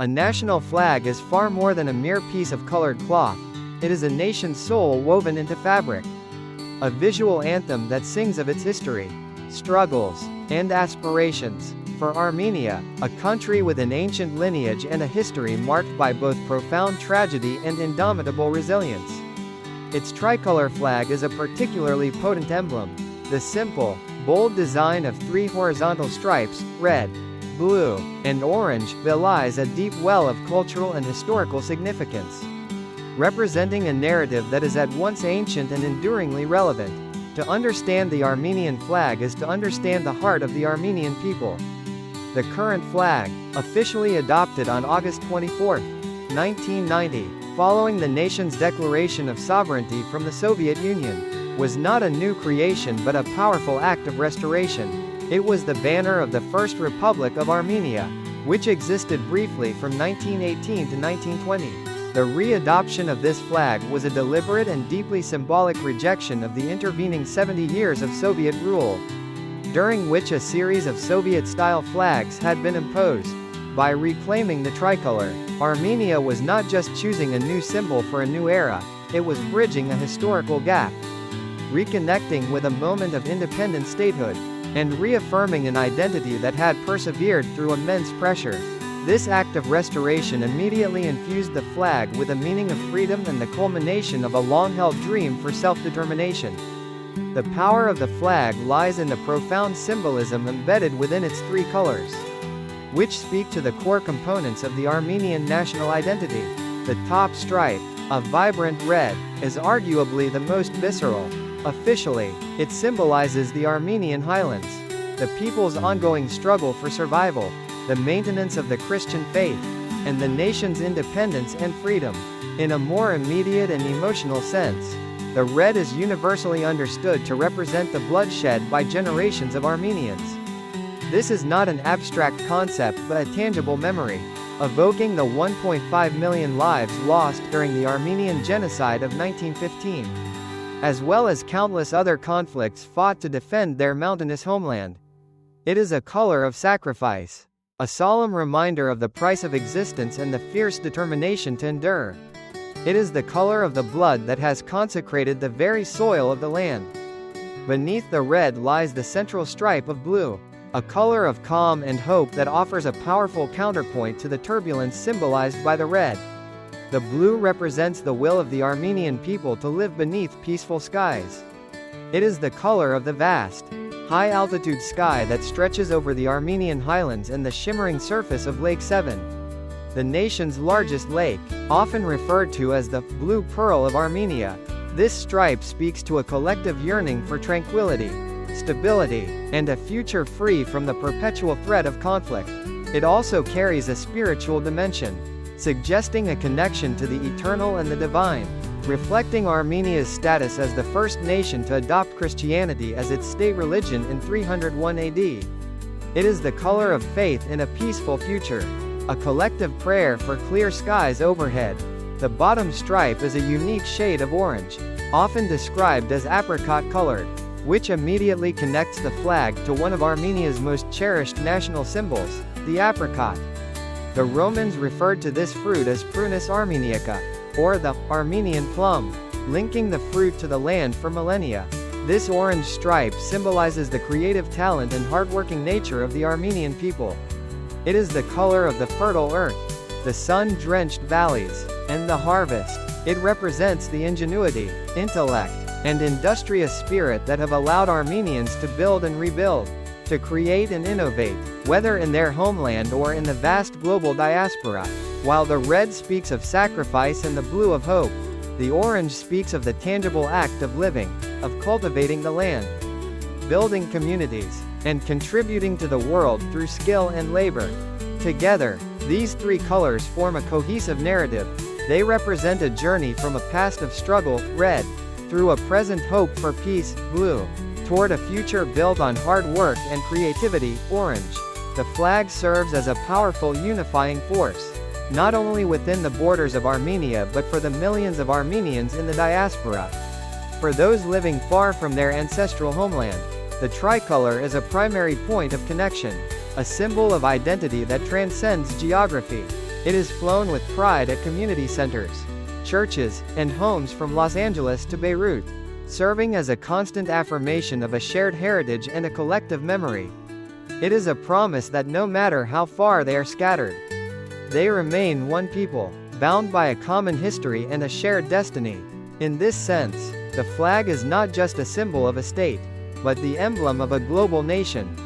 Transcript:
A national flag is far more than a mere piece of colored cloth. It is a nation's soul woven into fabric. A visual anthem that sings of its history, struggles, and aspirations. For Armenia, a country with an ancient lineage and a history marked by both profound tragedy and indomitable resilience. Its tricolor flag is a particularly potent emblem. The simple, bold design of 3 horizontal stripes, red, blue, and orange, belies a deep well of cultural and historical significance. Representing a narrative that is at once ancient and enduringly relevant. To understand the Armenian flag is to understand the heart of the Armenian people. The current flag, officially adopted on August 24, 1990, following the nation's declaration of sovereignty from the Soviet Union, was not a new creation but a powerful act of restoration. It was the banner of the First Republic of Armenia, which existed briefly from 1918 to 1920. The re-adoption of this flag was a deliberate and deeply symbolic rejection of the intervening 70 years of Soviet rule, during which a series of Soviet-style flags had been imposed. By reclaiming the tricolor, Armenia was not just choosing a new symbol for a new era, it was bridging a historical gap, reconnecting with a moment of independent statehood, and reaffirming an identity that had persevered through immense pressure. This act of restoration immediately infused the flag with a meaning of freedom and the culmination of a long-held dream for self-determination. The power of the flag lies in the profound symbolism embedded within its 3 colors, which speak to the core components of the Armenian national identity. The top stripe, a vibrant red, is arguably the most visceral. Officially, it symbolizes the Armenian highlands, the people's ongoing struggle for survival, the maintenance of the Christian faith, and the nation's independence and freedom. In a more immediate and emotional sense, the red is universally understood to represent the bloodshed by generations of Armenians. This is not an abstract concept but a tangible memory, evoking the 1.5 million lives lost during the Armenian genocide of 1915, as well as countless other conflicts fought to defend their mountainous homeland. It is a color of sacrifice, a solemn reminder of the price of existence and the fierce determination to endure. It is the color of the blood that has consecrated the very soil of the land. Beneath the red lies the central stripe of blue, a color of calm and hope that offers a powerful counterpoint to the turbulence symbolized by the red. The blue represents the will of the Armenian people to live beneath peaceful skies. It is the color of the vast, high-altitude sky that stretches over the Armenian highlands and the shimmering surface of Lake Sevan, the nation's largest lake, often referred to as the Blue Pearl of Armenia. This stripe speaks to a collective yearning for tranquility, stability, and a future free from the perpetual threat of conflict. It also carries a spiritual dimension, suggesting a connection to the eternal and the divine, reflecting Armenia's status as the first nation to adopt Christianity as its state religion in 301 AD. It is the color of faith in a peaceful future, a collective prayer for clear skies overhead. The bottom stripe is a unique shade of orange, often described as apricot-colored, which immediately connects the flag to one of Armenia's most cherished national symbols, the apricot. The Romans referred to this fruit as prunus armeniaca, or the Armenian plum, linking the fruit to the land for millennia. This orange stripe symbolizes the creative talent and hardworking nature of the Armenian people. It is the color of the fertile earth, the sun-drenched valleys, and the harvest. It represents the ingenuity, intellect, and industrious spirit that have allowed Armenians to build and rebuild, to create and innovate, whether in their homeland or in the vast global diaspora. While the red speaks of sacrifice and the blue of hope, the orange speaks of the tangible act of living, of cultivating the land, building communities, and contributing to the world through skill and labor. Together, these 3 colors form a cohesive narrative. They represent a journey from a past of struggle, red, through a present hope for peace, blue, toward a future built on hard work and creativity, orange. The flag serves as a powerful unifying force, not only within the borders of Armenia but for the millions of Armenians in the diaspora. For those living far from their ancestral homeland, the tricolor is a primary point of connection, a symbol of identity that transcends geography. It is flown with pride at community centers, churches, and homes from Los Angeles to Beirut, serving as a constant affirmation of a shared heritage and a collective memory. It is a promise that no matter how far they are scattered, they remain one people, bound by a common history and a shared destiny. In this sense, the flag is not just a symbol of a state, but the emblem of a global nation.